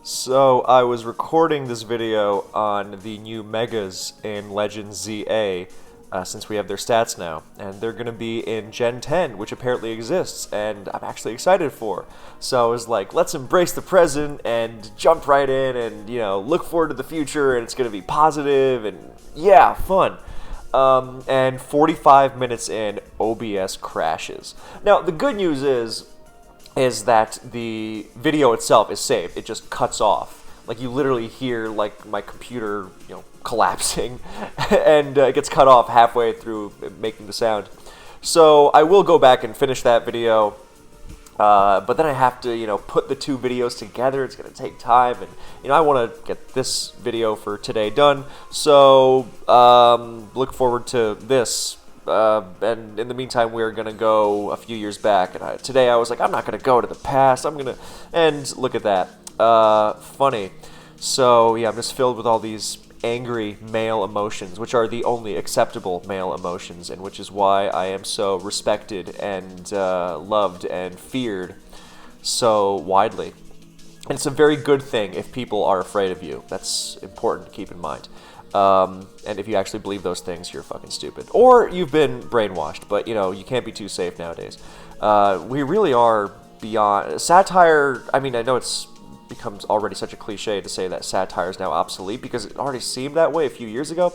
So I was recording this video on the new Megas in Legends ZA, since we have their stats now, and they're going to be in Gen 10, which apparently exists, and I'm actually excited for. So I was like, let's embrace the present and jump right in and, look forward to the future, and it's going to be positive, and yeah, fun. And 45 minutes in, OBS crashes. Now, the good news is that the video itself is saved. It just cuts off. Like, you literally hear, like, my computer, collapsing, and it gets cut off halfway through making the sound. So I will go back and finish that video, but then I have to, put the two videos together. It's going to take time, and, I want to get this video for today done. So, look forward to this. And in the meantime, we're going to go a few years back. And today I was like, I'm not going to go to the past. I'm going to... And look at that. Funny. So, yeah, I'm just filled with all these angry male emotions, which are the only acceptable male emotions, and which is why I am so respected and loved and feared so widely. And it's a very good thing if people are afraid of you. That's important to keep in mind. And if you actually believe those things, you're fucking stupid. Or you've been brainwashed, but, you can't be too safe nowadays. We really are beyond... Satire, I mean, I know it's becomes already such a cliche to say that satire is now obsolete, because it already seemed that way a few years ago.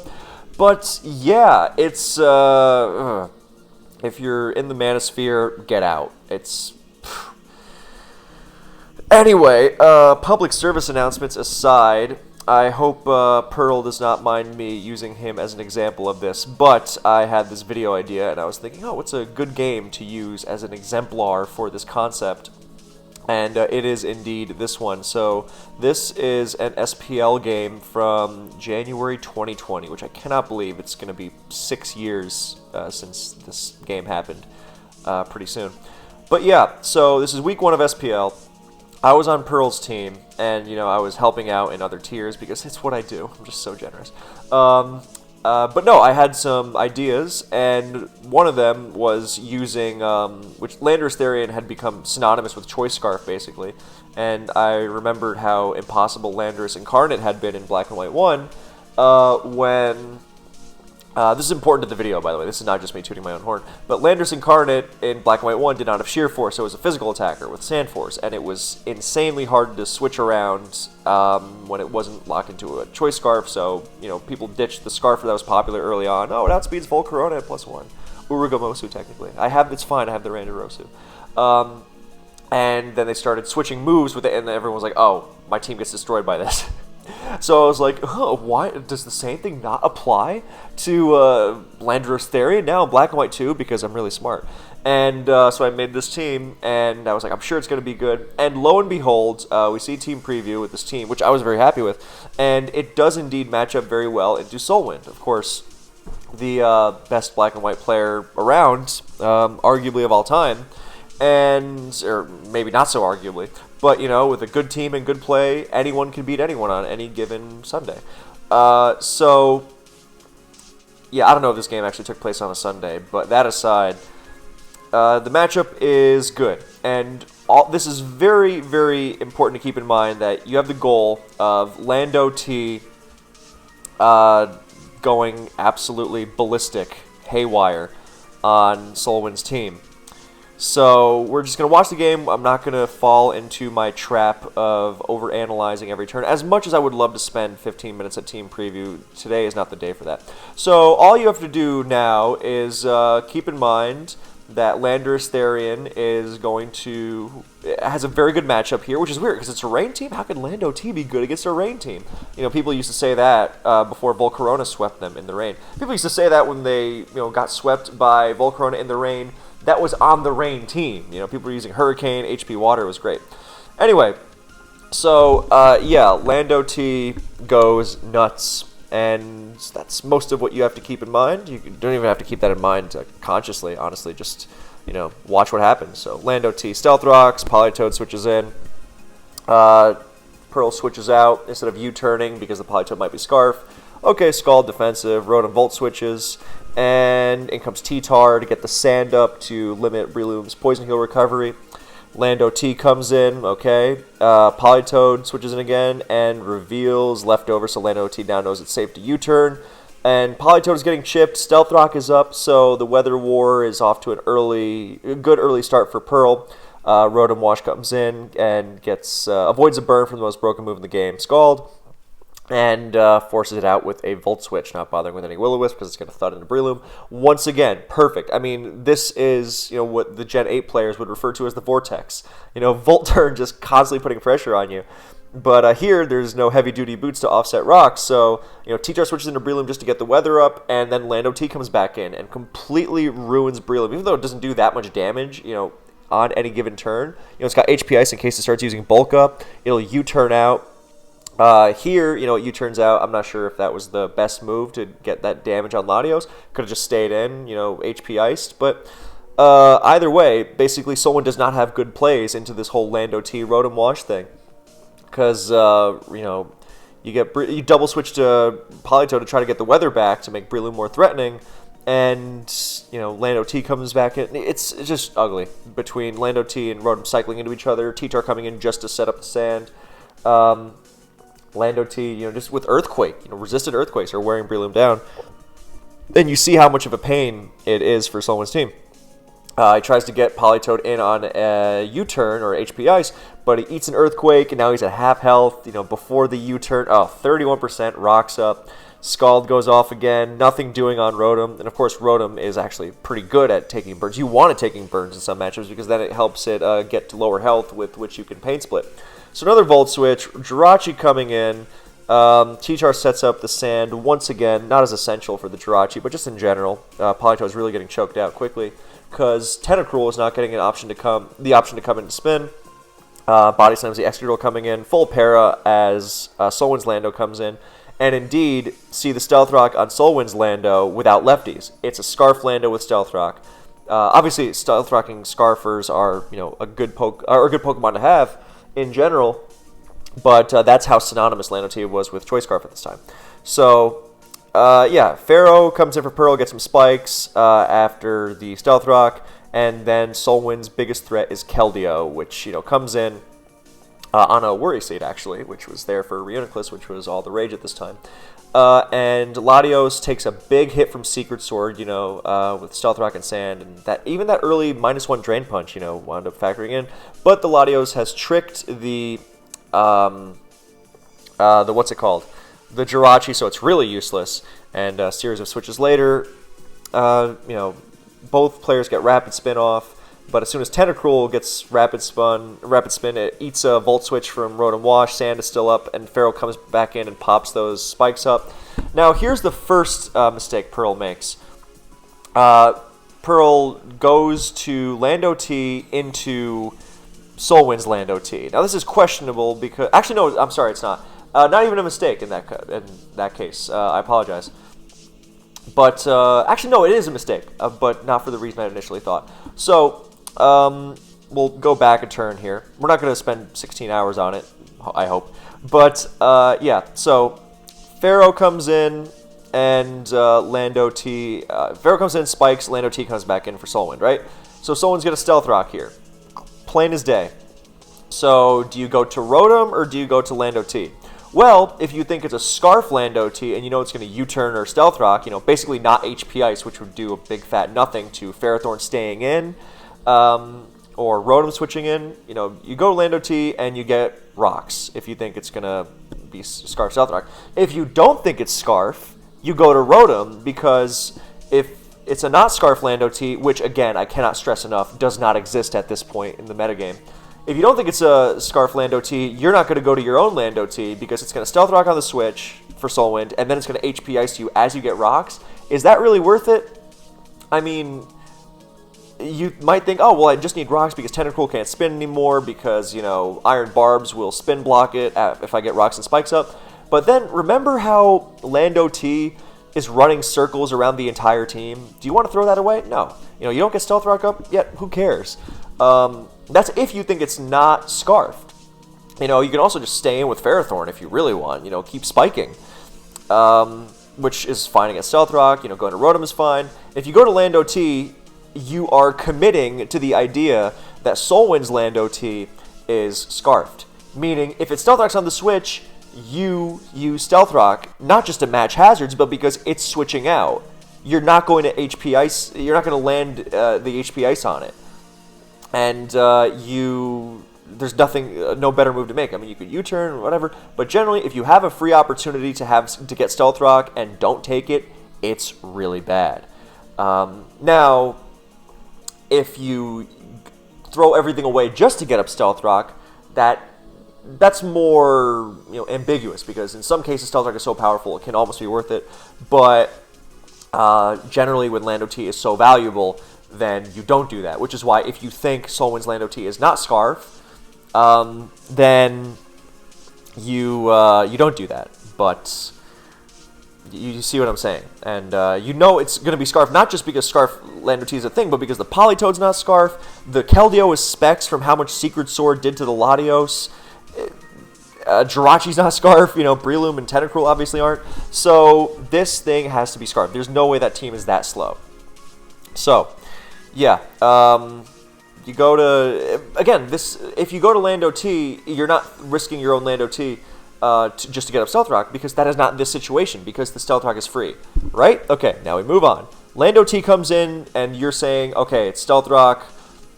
But, yeah, it's... if you're in the manosphere, get out. It's... Anyway, public service announcements aside... I hope Pearl does not mind me using him as an example of this, but I had this video idea, and I was thinking, oh, what's a good game to use as an exemplar for this concept? And it is indeed this one. So this is an SPL game from January 2020, which I cannot believe. It's going to be 6 years since this game happened pretty soon. But yeah, so this is week 1 of SPL. I was on Pearl's team, and, I was helping out in other tiers, because it's what I do. I'm just so generous. But no, I had some ideas, and one of them was using, which Landorus Therian had become synonymous with Choice Scarf, basically, and I remembered how impossible Landorus Incarnate had been in Black and White 1, when... this is important to the video, by the way. This is not just me tooting my own horn. But Landorus Incarnate in Black and White 1 did not have Sheer Force, so it was a physical attacker with Sand Force, and it was insanely hard to switch around when it wasn't locked into a Choice Scarf, so, people ditched the Scarf that was popular early on. Oh, it outspeeds Volturn at +1. Urugamosu, technically. It's fine, I have the Randarosu. And then they started switching moves with it, and everyone was like, oh, my team gets destroyed by this. So I was like, oh, why does the same thing not apply to Landorus Therian now in Black and White 2? Because I'm really smart. And so I made this team, and I was like, I'm sure it's going to be good. And lo and behold, we see team preview with this team, which I was very happy with. And it does indeed match up very well into Soulwind. Of course, the best Black and White player around, arguably of all time. Or maybe not so arguably. But, with a good team and good play, anyone can beat anyone on any given Sunday. So, yeah, I don't know if this game actually took place on a Sunday, but that aside, the matchup is good. And this is very, very important to keep in mind that you have the goal of Lando T going absolutely ballistic, haywire on Soulwind's team. So we're just going to watch the game. I'm not going to fall into my trap of overanalyzing every turn. As much as I would love to spend 15 minutes at team preview, today is not the day for that. So all you have to do now is keep in mind that Landorus Therian is has a very good matchup here, which is weird because it's a rain team. How could Lando T be good against a rain team? People used to say that before Volcarona swept them in the rain. People used to say that when they got swept by Volcarona in the rain. That was on the rain team. People were using Hurricane, HP Water. It was great. Anyway, so, yeah, Lando T goes nuts. And that's most of what you have to keep in mind. You don't even have to keep that in mind consciously, honestly. Just, watch what happens. So, Lando T Stealth Rocks, Politoed switches in. Pearl switches out instead of U-turning because the Politoed might be Scarf. Okay, Scald defensive, Rotom Volt switches. And in comes T-Tar to get the sand up to limit Breloom's Poison Heal recovery. Lando T comes in, okay. Polytoad switches in again and reveals leftover, so Lando T now knows it's safe to U-turn. And Polytoad is getting chipped, Stealth Rock is up, so the Weather War is off to a good early start for Pearl. Rotom Wash comes in and avoids a burn from the most broken move in the game, Scald, and forces it out with a Volt Switch, not bothering with any Will-O-Wisp because it's going to thud into Breloom. Once again, perfect. I mean, this is what the Gen 8 players would refer to as the Vortex. Volturn just constantly putting pressure on you. But here, there's no heavy-duty boots to offset rocks, so T-Tar switches into Breloom just to get the weather up, and then Lando T comes back in and completely ruins Breloom, even though it doesn't do that much damage, on any given turn. It's got HP Ice in case it starts using Bulk Up. It'll U-turn out. Here, it U-turns out. I'm not sure if that was the best move to get that damage on Latios. Could have just stayed in, HP Iced, but either way, basically, Solon does not have good plays into this whole Lando T Rotom Wash thing. Because, you double switch to Polytoad to try to get the weather back to make Breloom more threatening, and, Lando T comes back in. It's just ugly between Lando T and Rotom cycling into each other, T-Tar coming in just to set up the sand. Lando T, just with Earthquake, resisted Earthquakes are wearing Breloom down. And you see how much of a pain it is for Solon's team. He tries to get Polytoad in on a U-turn or HP Ice, but he eats an Earthquake, and now he's at half health. Before the U-turn, 31%, rocks up. Scald goes off again, nothing doing on Rotom, and of course Rotom is actually pretty good at taking burns. You want it taking burns in some matchups because then it helps it get to lower health with which you can Pain Split. So another Volt Switch, Jirachi coming in. T-Tar sets up the sand once again, not as essential for the Jirachi, but just in general. Polytoad is really getting choked out quickly because Tentacruel is not getting the option to come into spin. Body Slams the Excadrill coming in, full para as Solwind's Lando comes in. And indeed, see the Stealth Rock on Solwind's Lando without lefties. It's a Scarf Lando with Stealth Rock. Obviously, Stealth Rocking Scarfers are a good Pokemon to have in general, but that's how synonymous Lando T was with Choice Scarf at this time. So, Pharaoh comes in for Pearl, gets some spikes after the Stealth Rock, and then Solwind's biggest threat is Keldeo, which comes in on a Worry Seed, actually, which was there for Reuniclus, which was all the rage at this time. And Latios takes a big hit from Secret Sword, with Stealth Rock and Sand, and that early -1 Drain Punch, wound up factoring in. But the Latios has tricked the what's it called? The Jirachi, so it's really useless. And a series of switches later, both players get Rapid Spin off. But as soon as Tentacruel gets Rapid Spin, it eats a Volt Switch from Rotom Wash, Sand is still up, and Pharaoh comes back in and pops those spikes up. Now, here's the first mistake Pearl makes. Pearl goes to Lando T into Solwind's Lando T. Now, this is questionable because... Actually, no, I'm sorry, it's not. Not even a mistake in that case. I apologize. But, actually, no, it is a mistake, but not for the reason I initially thought. So... we'll go back a turn here. We're not going to spend 16 hours on it, I hope. But, so Pharaoh comes in and Lando T... Pharaoh comes in, spikes, Lando T comes back in for Solwind, right? So Solwind's going to Stealth Rock here. Plain as day. So, do you go to Rotom or do you go to Lando T? Well, if you think it's a Scarf Lando T and it's going to U-turn or Stealth Rock, basically not HP Ice, which would do a big fat nothing to Ferrothorn staying in, or Rotom switching in, you go Lando T and you get rocks if you think it's going to be Scarf Stealth Rock. If you don't think it's Scarf, you go to Rotom because if it's a not Scarf Lando T, which again, I cannot stress enough, does not exist at this point in the metagame. If you don't think it's a Scarf Lando T, you're not going to go to your own Lando T because it's going to Stealth Rock on the switch for Solwind and then it's going to HP Ice you as you get rocks. Is that really worth it? I mean... You might think, oh, well, I just need rocks because Tentacruel can't spin anymore because, Iron Barbs will spin block it if I get rocks and spikes up. But then remember how Lando T is running circles around the entire team? Do you want to throw that away? No. You don't get Stealth Rock up yet. Who cares? That's if you think it's not Scarfed. You can also just stay in with Ferrothorn if you really want. Keep spiking. Which is fine against Stealth Rock. Going to Rotom is fine. If you go to Lando T... you are committing to the idea that Solwind's Lando T is scarfed. Meaning, if it Stealth Rock's on the switch, you use Stealth Rock, not just to match hazards, but because it's switching out. You're not going to HP Ice, you're not going to land the HP Ice on it. And there's nothing, no better move to make. I mean, you could U-turn or whatever, but generally, if you have a free opportunity to get Stealth Rock and don't take it, it's really bad. Now, if you throw everything away just to get up Stealth Rock, that's more ambiguous, because in some cases Stealth Rock is so powerful it can almost be worth it, but generally when Lando T is so valuable, then you don't do that, which is why if you think Solwind's Lando T is not Scarf, then you don't do that. But you see what I'm saying, and it's going to be Scarf, not just because Scarf Lando T is a thing, but because the Politoed's not Scarf, the Keldeo is Specs from how much Secret Sword did to the Latios, Jirachi's not Scarf, Breloom and Tentacruel obviously aren't, so this thing has to be Scarf. There's no way that team is that slow. So, yeah, you go to, again, if you go to Lando T, you're not risking your own Lando T just to get up Stealth Rock, because that is not this situation, because the Stealth Rock is free, right? Okay, now we move on. Lando T comes in, and you're saying, okay, it's Stealth Rock.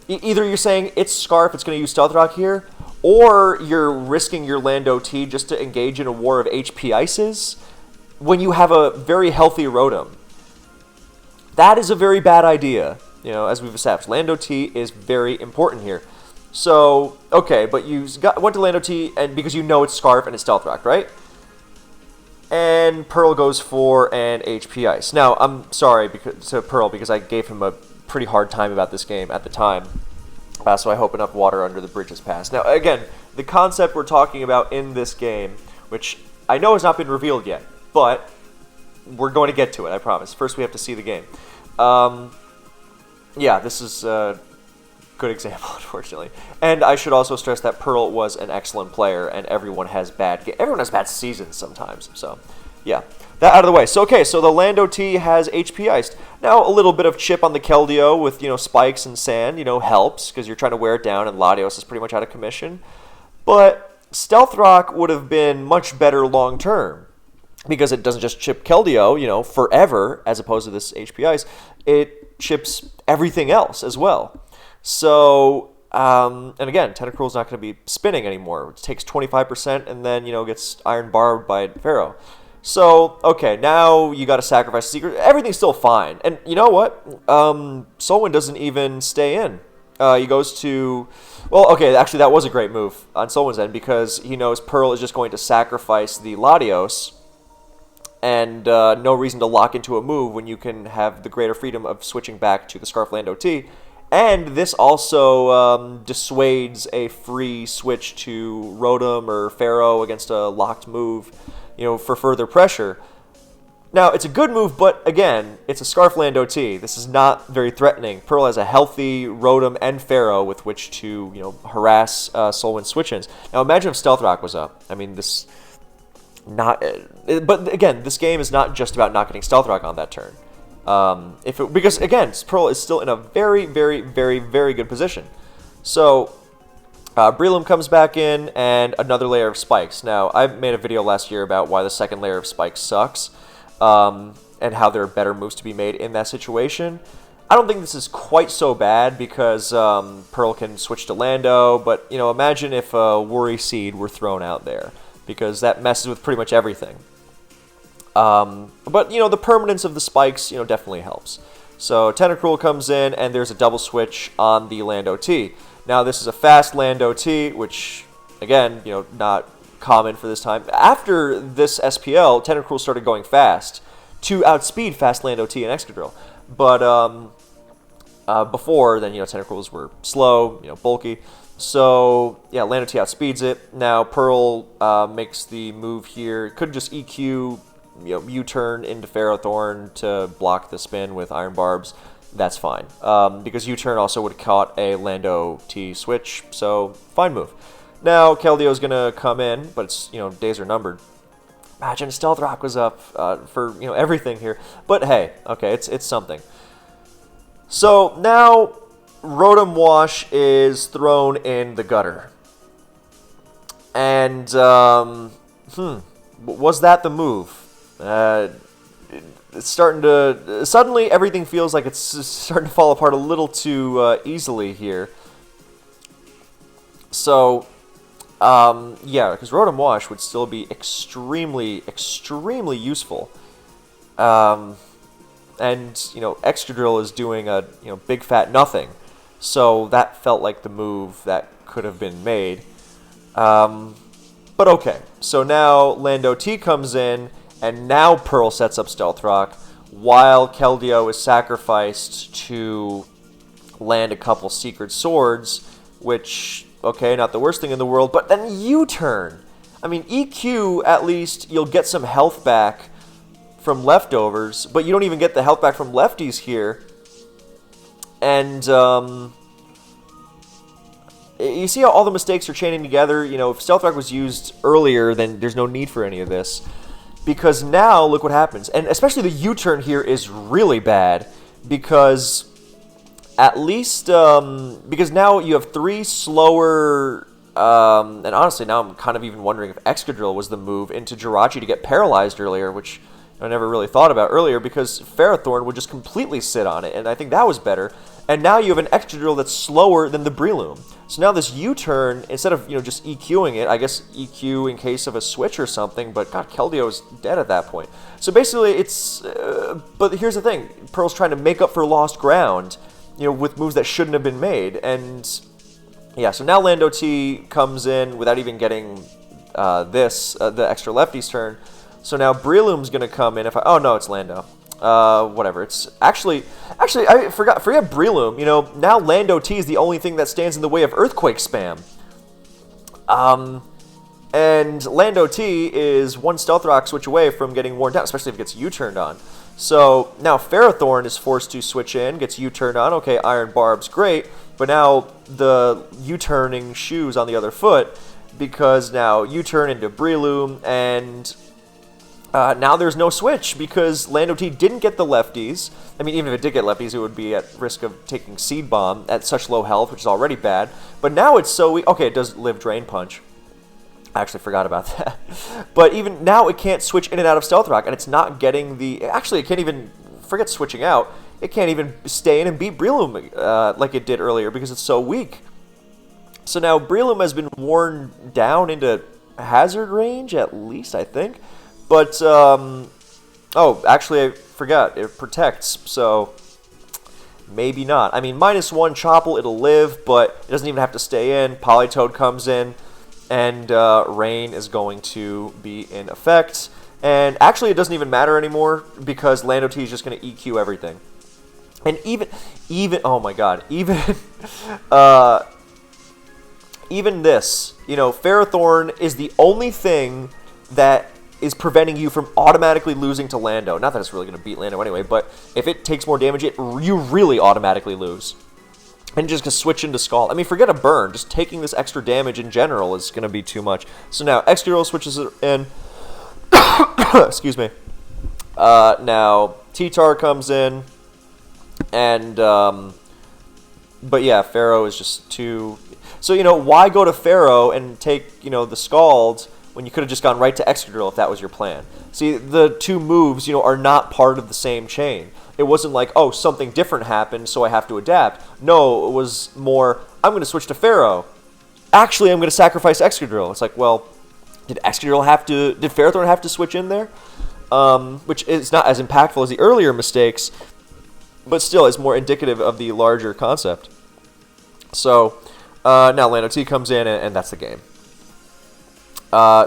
Either you're saying it's Scarf, it's going to use Stealth Rock here, or you're risking your Lando T just to engage in a war of HP Ices when you have a very healthy Rotom. That is a very bad idea, as we've established. Lando T is very important here. So, okay, but you went to Lando T and because it's Scarf and it's Stealth Rock, right? And Pearl goes for an HP Ice. Now, I'm sorry to Pearl because I gave him a pretty hard time about this game at the time. So I hope enough water under the bridge has passed. Now, again, the concept we're talking about in this game, which I know has not been revealed yet, but we're going to get to it, I promise. First, we have to see the game. Yeah, this is a good example, unfortunately. And I should also stress that Pearl was an excellent player, and everyone has bad seasons sometimes. So, yeah. That out of the way. So, okay, so the Lando T has HP Iced. Now, a little bit of chip on the Keldeo with, spikes and sand, helps, because you're trying to wear it down, and Latios is pretty much out of commission. But Stealth Rock would have been much better long-term, because it doesn't just chip Keldeo, forever, as opposed to this HP Ice. It chips everything else as well. So, and again, Tentacruel's not going to be spinning anymore. It takes 25% and then, gets Iron Barbed by Pharaoh. So, okay, now you got to sacrifice Secret. Everything's still fine. And you know what? Solwind doesn't even stay in. He goes to... Well, okay, actually that was a great move on Solwind's end, because he knows Pearl is just going to sacrifice the Latios, and no reason to lock into a move when you can have the greater freedom of switching back to the Scarf Lando T. And this also dissuades a free switch to Rotom or Pharaoh against a locked move, for further pressure. Now, it's a good move, but again, it's a Scarf Lando T. This is not very threatening. Pearl has a healthy Rotom and Pharaoh with which to, harass Solwind's switch-ins. Now, imagine if Stealth Rock was up. I mean, but again, this game is not just about not getting Stealth Rock on that turn. Because again, Pearl is still in a very, very, very, very good position. So, Breloom comes back in, and another layer of spikes. Now, I made a video last year about why the second layer of spikes sucks, and how there are better moves to be made in that situation. I don't think this is quite so bad, because Pearl can switch to Lando, but, imagine if a Worry Seed were thrown out there, because that messes with pretty much everything. But, the permanence of the spikes, definitely helps. So, Tentacruel comes in, and there's a double switch on the Lando T. Now, this is a fast Lando T, which, again, not common for this time. After this SPL, Tentacruel started going fast to outspeed fast Lando T and Excadrill. But before, then, Tentacruels were slow, bulky. So, yeah, Lando T outspeeds it. Now, Pearl makes the move here. Could just EQ, U-turn into Ferrothorn to block the spin with Iron Barbs. That's fine, because U-turn also would have caught a Lando T switch, so fine move. Now, Keldeo's going to come in, but it's, days are numbered. Imagine Stealth Rock was up for, everything here. But hey, okay, it's something. So now, Rotom Wash is thrown in the gutter. And, was that the move? It's starting to... Suddenly, everything feels like it's starting to fall apart a little too easily here. So, yeah, because Rotom Wash would still be extremely, extremely useful. And, Excadrill is doing a, big fat nothing. So that felt like the move that could have been made. But okay, so now Lando T comes in, and now Pearl sets up Stealth Rock, while Keldeo is sacrificed to land a couple Secret Swords, which, okay, not the worst thing in the world, but then U-turn. I mean, EQ, at least, you'll get some health back from leftovers, but you don't even get the health back from lefties here. And, you see how all the mistakes are chaining together? If Stealth Rock was used earlier, then there's no need for any of this. Because now, look what happens. And especially the U-turn here is really bad. Because at least, because now you have 3 slower, and honestly now I'm kind of even wondering if Excadrill was the move into Jirachi to get paralyzed earlier, which I never really thought about earlier, because Ferrothorn would just completely sit on it, and I think that was better. And now you have an Excadrill that's slower than the Breloom. So now this U-turn, instead of, just EQing it, I guess EQ in case of a switch or something, but God, Keldeo's dead at that point. So basically it's, but here's the thing, Pearl's trying to make up for lost ground, with moves that shouldn't have been made, and yeah, so now Lando T comes in without even getting the extra lefty's turn. So now Breloom's gonna come in. Oh no, it's Lando. Whatever. It's actually I forget Breloom. Now Lando T is the only thing that stands in the way of Earthquake spam. And Lando T is one Stealth Rock switch away from getting worn down, especially if it gets U-turned on. So now Ferrothorn is forced to switch in, gets U-turned on. Okay, Iron Barb's great, but now the U-turning shoes on the other foot, because now U-turn into Breloom, and now there's no switch because Lando T didn't get the lefties. I mean, even if it did get lefties, it would be at risk of taking Seed Bomb at such low health, which is already bad. But now it's so weak. Okay, it does live Drain Punch. I actually forgot about that. But even now, it can't switch in and out of Stealth Rock, and it's not getting the... Actually, it can't even... Forget switching out. It can't even stay in and beat Breloom like it did earlier because it's so weak. So now Breloom has been worn down into hazard range, at least, I think. But, oh, actually, I forgot. It protects, so maybe not. I mean, -1 Chople, it'll live, but it doesn't even have to stay in. Politoed comes in, and Rain is going to be in effect. And actually, it doesn't even matter anymore because Lando T is just going to EQ everything. And even, oh my god, even this, Ferrothorn is the only thing that is preventing you from automatically losing to Lando. Not that it's really going to beat Lando anyway, but if it takes more damage, you really automatically lose. And just switch into Scald. I mean, forget a burn. Just taking this extra damage in general is going to be too much. So now, Excadrill switches in. Excuse me. Now, T-Tar comes in. And, but yeah, Pharaoh is just too... So, why go to Pharaoh and take, the Scald when you could have just gone right to Excadrill if that was your plan? See, the two moves, are not part of the same chain. It wasn't like, oh, something different happened, so I have to adapt. No, it was more, I'm going to switch to Pharaoh. Actually, I'm going to sacrifice Excadrill. It's like, well, did Ferrothorn have to switch in there? Which is not as impactful as the earlier mistakes, but still is more indicative of the larger concept. So, now Lando T comes in, and that's the game.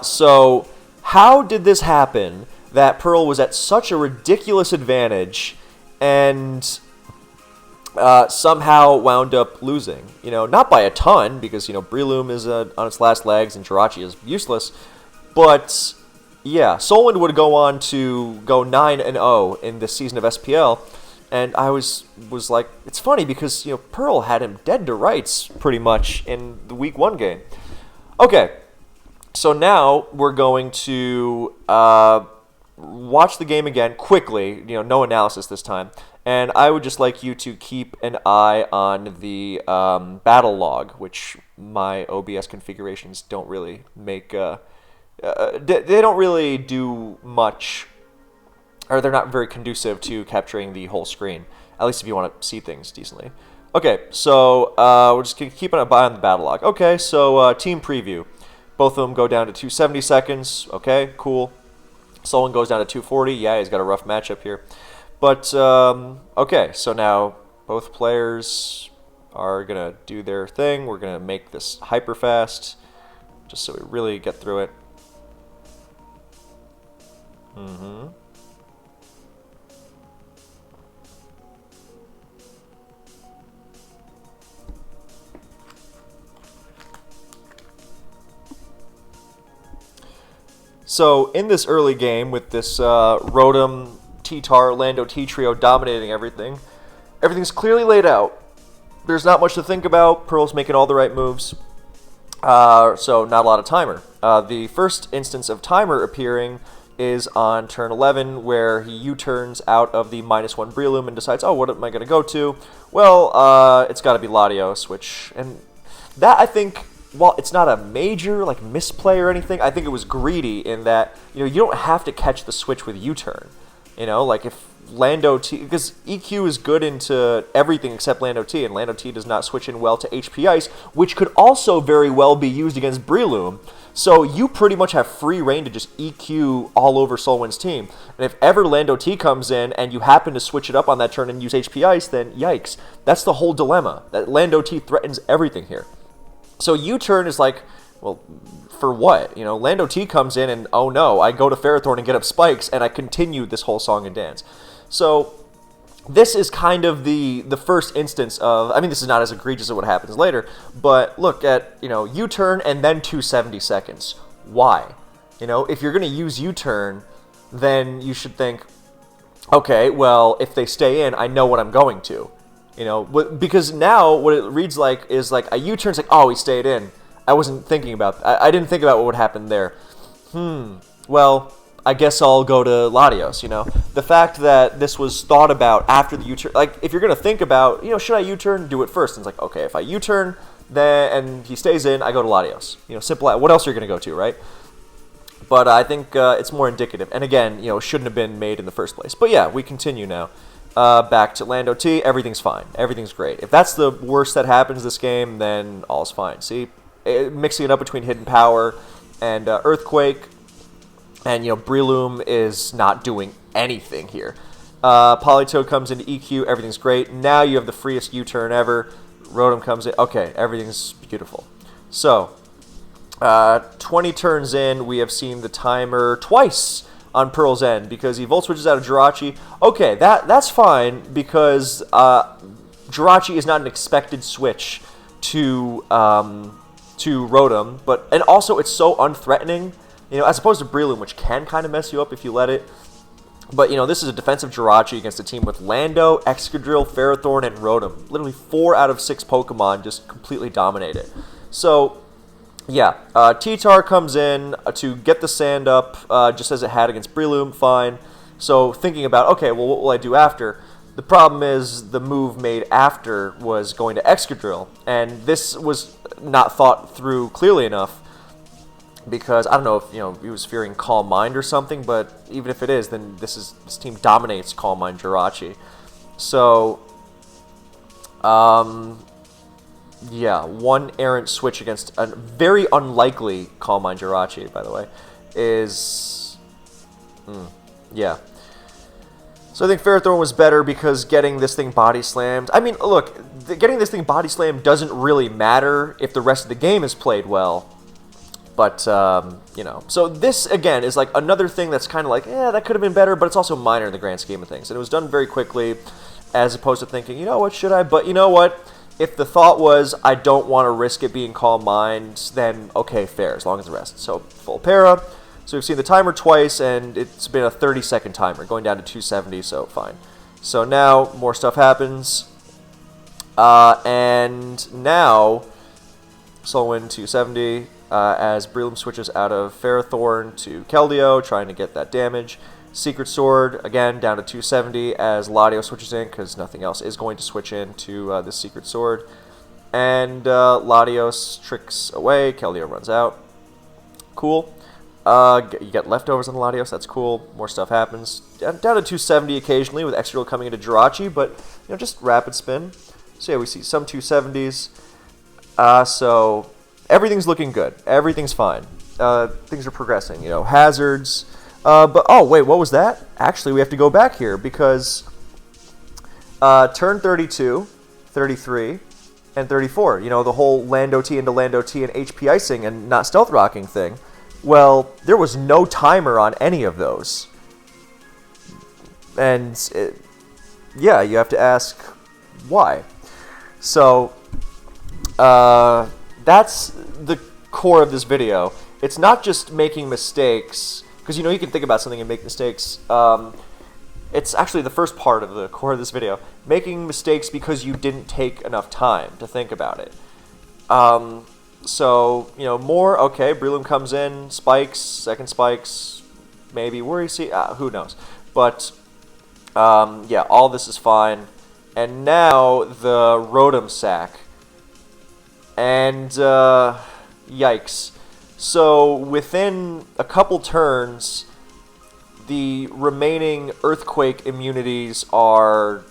So, how did this happen that Pearl was at such a ridiculous advantage and somehow wound up losing? Not by a ton, because, Breloom is on its last legs and Jirachi is useless. But, yeah, Solwind would go on to go 9-0 in this season of SPL. And I was like, it's funny because, Pearl had him dead to rights pretty much in the Week 1 game. Okay, so now we're going to watch the game again quickly, no analysis this time. And I would just like you to keep an eye on the battle log, which my OBS configurations don't really make. They don't really do much, or they're not very conducive to capturing the whole screen. At least if you want to see things decently. Okay, so we're just keeping an eye on the battle log. Okay, so team preview. Both of them go down to 270 seconds. Okay, cool. Solon goes down to 240. Yeah, he's got a rough matchup here. But, okay, so now both players are going to do their thing. We're going to make this hyper fast, just so we really get through it. So, in this early game, with this Rotom, T-Tar, Lando T trio dominating everything, everything's clearly laid out. There's not much to think about. Pearl's making all the right moves, so not a lot of timer. The first instance of timer appearing is on turn 11, where he U-turns out of the -1 Breloom and decides, oh, what am I going to go to? Well, it's got to be Latios, and that, I think, while it's not a major like misplay or anything, I think it was greedy in that, you don't have to catch the switch with U-turn. Like if Lando T, because EQ is good into everything except Lando T, and Lando T does not switch in well to HP Ice, which could also very well be used against Breloom. So you pretty much have free reign to just EQ all over Solwin's team. And if ever Lando T comes in and you happen to switch it up on that turn and use HP Ice, then yikes. That's the whole dilemma, that Lando T threatens everything here. So U-turn is like, well, for what? Lando T comes in and, oh no, I go to Ferrothorn and get up spikes, and I continue this whole song and dance. So this is kind of the first instance of, I mean, this is not as egregious as what happens later, but look at, U-turn and then 270 seconds. Why? If you're going to use U-turn, then you should think, okay, well, if they stay in, I know what I'm going to. Because now what it reads like is like a U-turn's like, oh, he stayed in. I wasn't thinking about I didn't think about what would happen there. Well, I guess I'll go to Latios, The fact that this was thought about after the U-turn, like, if you're going to think about, should I U-turn? Do it first. And it's like, okay, if I U-turn, then, and he stays in, I go to Latios. Simple. What else are you going to go to, right? But I think it's more indicative. And again, shouldn't have been made in the first place. But yeah, we continue now. Back to Lando T, everything's fine. Everything's great. If that's the worst that happens this game, then all's fine. See, mixing it up between Hidden Power and Earthquake, and, Breloom is not doing anything here. Politoed comes into EQ, everything's great. Now you have the freest U-turn ever. Rotom comes in. Okay, everything's beautiful. So, 20 turns in, we have seen the timer twice on Pearl's end, because he volt switches out of Jirachi. Okay, that's fine, because Jirachi is not an expected switch to Rotom, and also it's so unthreatening, as opposed to Breloom, which can kind of mess you up if you let it. But, this is a defensive Jirachi against a team with Lando, Excadrill, Ferrothorn, and Rotom. Literally 4 out of 6 Pokemon just completely dominate it. So, yeah, T-Tar comes in to get the sand up, just as it had against Breloom, fine. So thinking about, okay, well, what will I do after? The problem is the move made after was going to Excadrill, and this was not thought through clearly enough, because I don't know if, he was fearing Calm Mind or something, but even if it is, then this team dominates Calm Mind Jirachi. So, yeah, one errant switch against a very unlikely Calm Mind Jirachi, by the way, is... yeah. So I think Ferrothorn was better because getting this thing body slammed... I mean, look, getting this thing body slammed doesn't really matter if the rest of the game is played well. But, So this, again, is like another thing that's kind of like, that could have been better, but it's also minor in the grand scheme of things. And it was done very quickly, as opposed to thinking, what should I... But you know what? If the thought was, I don't want to risk it being Calm Mind, then okay, fair, as long as the rest. So, full para. So we've seen the timer twice, and it's been a 30-second timer, going down to 270, so fine. So now, more stuff happens. And now, Solwin 270, as Breloom switches out of Ferrothorn to Keldeo, trying to get that damage. Secret Sword, again, down to 270 as Latios switches in, because nothing else is going to switch into this Secret Sword. And Latios tricks away, Keldeo runs out. Cool. You get leftovers on the Latios, that's cool. More stuff happens. Down to 270 occasionally, with extra coming into Jirachi, but just rapid spin. So yeah, we see some 270s. So everything's looking good. Everything's fine. Things are progressing. Hazards. But oh wait, what was that? Actually, we have to go back here because turn 32, 33, and 34. The whole Lando T into Lando T and HP icing and not stealth rocking thing. Well, there was no timer on any of those. And yeah, you have to ask why. So that's the core of this video. It's not just making mistakes, because you can think about something and make mistakes. It's actually the first part of the core of this video. Making mistakes because you didn't take enough time to think about it. So, more, okay, Breloom comes in, spikes, second spikes, maybe Worry-See, who knows. But, yeah, all this is fine. And now the Rotom sack. And, yikes. So, within a couple turns, the remaining Earthquake immunities are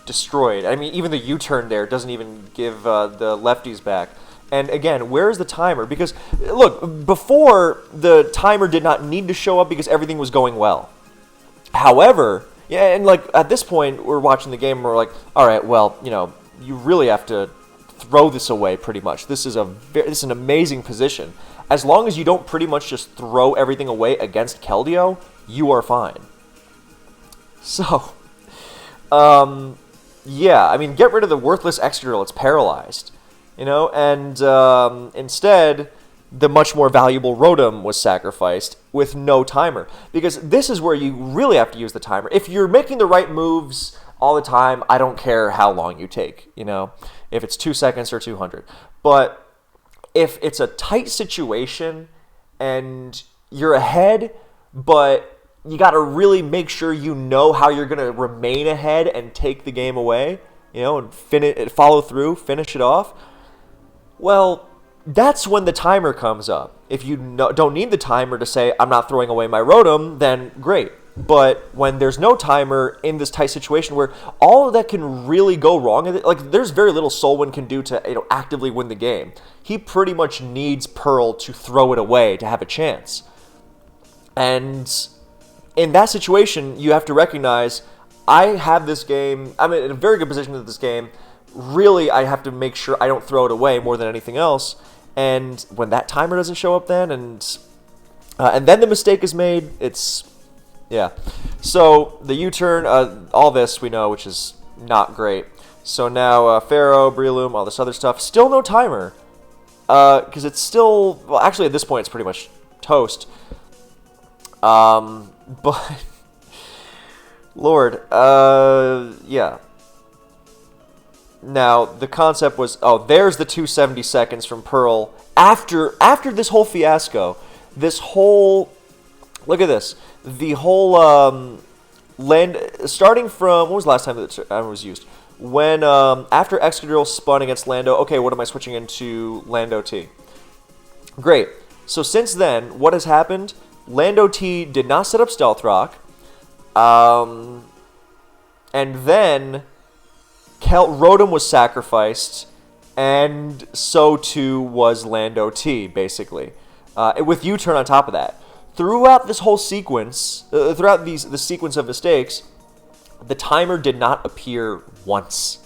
destroyed. I mean, even the U-turn there doesn't even give the lefties back. And again, where's the timer? Because, look, before, the timer did not need to show up because everything was going well. However, yeah, and at this point, we're watching the game and we're like, all right, well, you really have to throw this away pretty much. This is an amazing position. As long as you don't pretty much just throw everything away against Keldeo, you are fine. So, yeah, I mean, get rid of the worthless Excadrill. It's paralyzed. And instead, the much more valuable Rotom was sacrificed with no timer. Because this is where you really have to use the timer. If you're making the right moves all the time, I don't care how long you take, if it's 2 seconds or 200. But if it's a tight situation and you're ahead, but you got to really make sure you know how you're going to remain ahead and take the game away, and follow through, finish it off, well, that's when the timer comes up. If you don't need the timer to say, I'm not throwing away my Rotom, then great. But when there's no timer in this tight situation where all of that can really go wrong, there's very little Solwyn can do to actively win the game. He pretty much needs Pearl to throw it away to have a chance. And in that situation, you have to recognize, I have this game, I'm in a very good position with this game. Really, I have to make sure I don't throw it away more than anything else. And when that timer doesn't show up then, and then the mistake is made, yeah. So, the U-turn, all this we know, which is not great. So now, Pharaoh, Breloom, all this other stuff, still no timer. Because it's still, well, actually at this point it's pretty much toast. But, Lord, yeah. Now, the concept was, there's the 270 seconds from Pearl. After this whole fiasco, look at this. The whole, starting from, what was the last time that the timer was used? When, after Excadrill spun against Lando, okay, what am I switching into Lando T? Great. So since then, what has happened? Lando T did not set up Stealth Rock. And then Rotom was sacrificed, and so too was Lando T, basically. With U-turn on top of that. Throughout this whole sequence, throughout the sequence of mistakes, the timer did not appear once.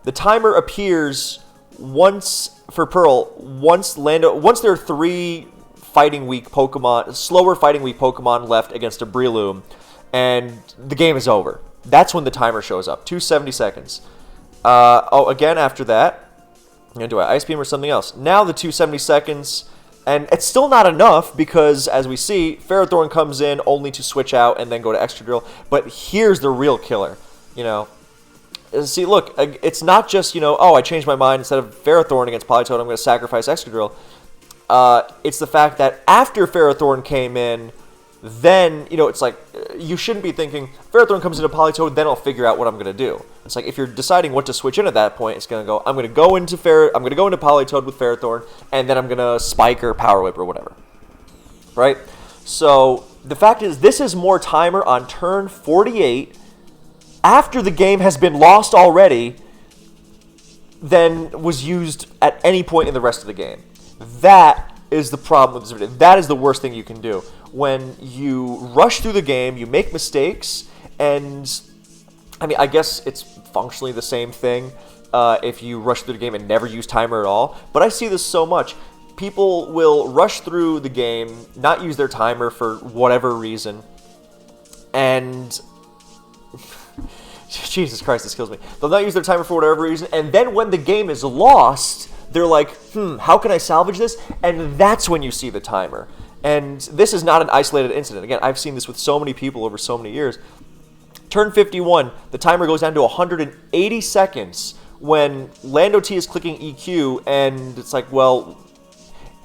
The timer appears once for Pearl, once there are 3 slower fighting weak Pokemon left against a Breloom, and the game is over. That's when the timer shows up, 270 seconds. Again, after that, do I Ice Beam or something else? Now the 270 seconds, and it's still not enough because, as we see, Ferrothorn comes in only to switch out and then go to Excadrill. But here's the real killer, See, look, it's not just, I changed my mind, instead of Ferrothorn against Politoed, I'm going to sacrifice Excadrill. It's the fact that after Ferrothorn came in, then, it's like, you shouldn't be thinking, Ferrothorn comes into Politoed, then I'll figure out what I'm going to do. It's like, if you're deciding what to switch in at that point, it's going to go, I'm going to go into Politoed with Ferrothorn, and then I'm going to Spike or Power Whip or whatever. Right? So, the fact is, this is more timer on turn 48, after the game has been lost already, than was used at any point in the rest of the game. That is the problem with this video. That is the worst thing you can do. When you rush through the game, you make mistakes, and I mean, I guess it's functionally the same thing if you rush through the game and never use timer at all, but I see this so much. People will rush through the game, not use their timer for whatever reason, and Jesus Christ, this kills me. They'll not use their timer for whatever reason, and then when the game is lost, they're like, how can I salvage this? And that's when you see the timer. And this is not an isolated incident. Again, I've seen this with so many people over so many years. Turn 51, the timer goes down to 180 seconds when Lando T is clicking EQ, and it's like, well,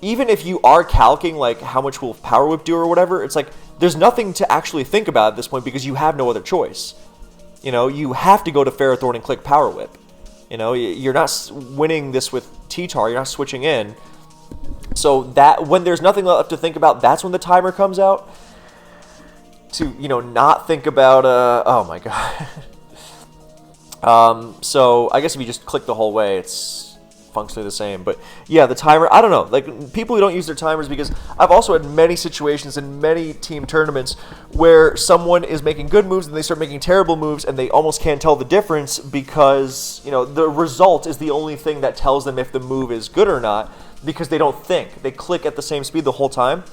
even if you are calcing like how much will Power Whip do or whatever, it's like there's nothing to actually think about at this point because you have no other choice. You know, you have to go to Ferrothorn and click Power Whip. You know, you're not winning this with T-Tar, you're not switching in. So that when there's nothing left to think about, that's when the timer comes out. To, you know, not think about, oh my god. So I guess if you just click the whole way, it's functionally the same. But yeah, the timer, I don't know. Like, people who don't use their timers, because I've also had many situations in many team tournaments where someone is making good moves and they start making terrible moves and they almost can't tell the difference because, you know, the result is the only thing that tells them if the move is good or not, because they don't think. They click at the same speed the whole time.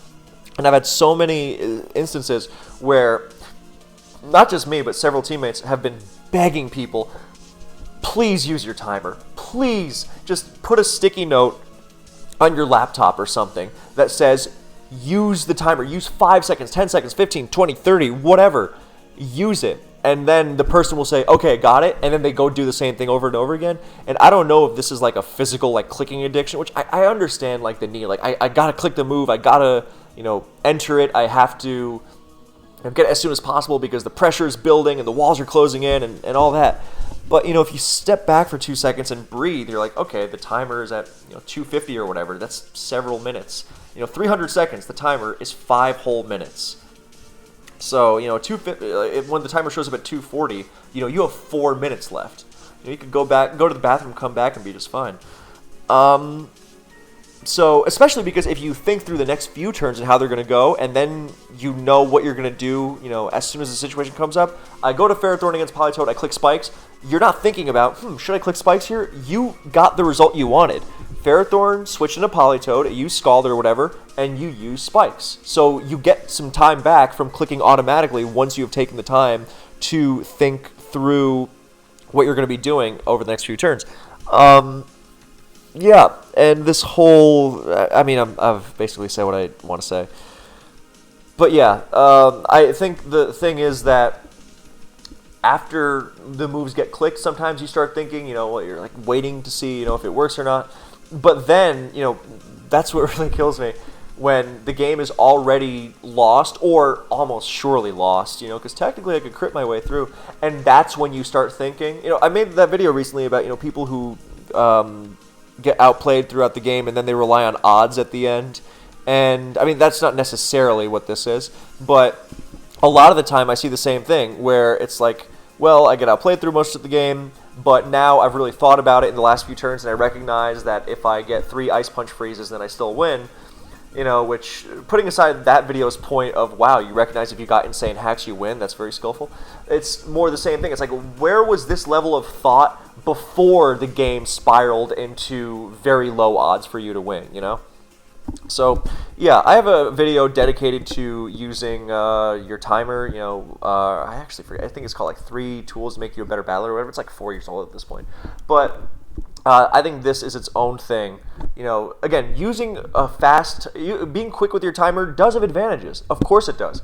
And I've had so many instances where not just me, but several teammates have been begging people, please use your timer. Please just put a sticky note on your laptop or something that says, use the timer. Use 5 seconds, 10 seconds, 15, 20, 30, whatever. Use it. And then the person will say, okay, got it. And then they go do the same thing over and over again. And I don't know if this is like a physical, like, clicking addiction, which I understand, like, the need. Like, I gotta click the move. I gotta, you know, enter it. I have to get it as soon as possible because the pressure is building and the walls are closing in and all that. But, you know, if you step back for 2 seconds and breathe, you're like, okay, the timer is at, you know, 250 or whatever. That's several minutes. You know, 300 seconds, the timer is 5 whole minutes. So, you know, when the timer shows up at 240, you know, you have 4 minutes left. You know, you could go to the bathroom, come back, and be just fine. So, especially because if you think through the next few turns and how they're going to go, and then you know what you're going to do, you know, as soon as the situation comes up, I go to Ferrothorn against Politoed, I click spikes. You're not thinking about, should I click spikes here? You got the result you wanted. Ferrothorn switched into Politoed, you Scald or whatever, and you use spikes. So you get some time back from clicking automatically once you have taken the time to think through what you're going to be doing over the next few turns. Yeah, and this whole, I mean, I've basically said what I want to say. But yeah, I think the thing is that after the moves get clicked, sometimes you start thinking, you know, you're like waiting to see, you know, if it works or not. But then, you know, that's what really kills me, when the game is already lost or almost surely lost, you know, because technically I could crit my way through, and that's when you start thinking, you know, I made that video recently about, you know, people who get outplayed throughout the game and then they rely on odds at the end. And I mean, that's not necessarily what this is, but a lot of the time I see the same thing where it's like, well, I get outplayed through most of the game, but now I've really thought about it in the last few turns and I recognize that if I get 3 Ice Punch freezes, then I still win. You know, which, putting aside that video's point of, wow, you recognize if you got insane hacks, you win, that's very skillful. It's more the same thing. It's like, where was this level of thought before the game spiraled into very low odds for you to win, you know? So, yeah, I have a video dedicated to using your timer, you know, I actually forget, I think it's called like 3 tools to make you a better battler or whatever. It's like 4 years old at this point. But I think this is its own thing. You know, again, using being quick with your timer does have advantages. Of course it does.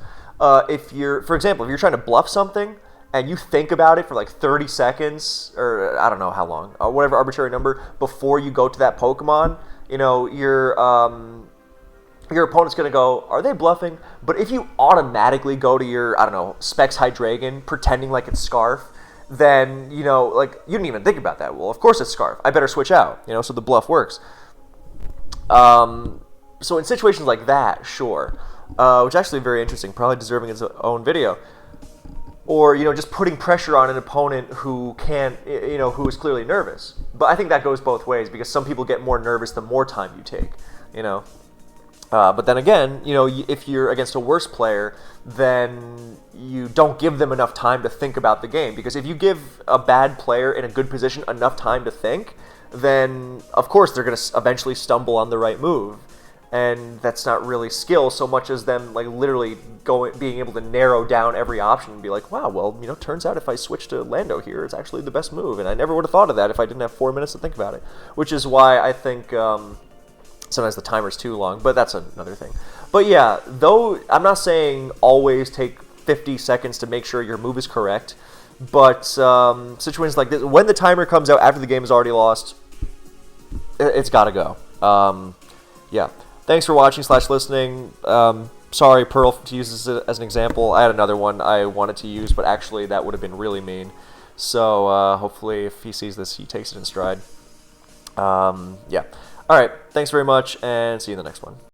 If you're, for example, if you're trying to bluff something and you think about it for like 30 seconds, or I don't know how long, whatever arbitrary number, before you go to that Pokemon, you know, your opponent's going to go, are they bluffing? But if you automatically go to your, I don't know, Specs Hydreigon, pretending like it's Scarf, then, you know, like, you didn't even think about that. Well, of course it's Scarf. I better switch out, you know, so the bluff works. So in situations like that, sure, which is actually very interesting, probably deserving its own video. Or, you know, just putting pressure on an opponent who can't, you know, who is clearly nervous. But I think that goes both ways, because some people get more nervous the more time you take, you know. But then again, you know, if you're against a worse player, then you don't give them enough time to think about the game. Because if you give a bad player in a good position enough time to think, then of course they're going to eventually stumble on the right move. And that's not really skill so much as them like literally being able to narrow down every option and be like, wow, well, you know, turns out if I switch to Lando here, it's actually the best move. And I never would have thought of that if I didn't have 4 minutes to think about it. Which is why I think sometimes the timer's too long, but that's another thing. But yeah, though I'm not saying always take 50 seconds to make sure your move is correct, but situations like this, when the timer comes out after the game is already lost, it's got to go. Yeah. Thanks for watching / listening. Sorry, Pearl, to use this as an example. I had another one I wanted to use, but actually that would have been really mean. So hopefully if he sees this, he takes it in stride. Yeah. All right. Thanks very much, and see you in the next one.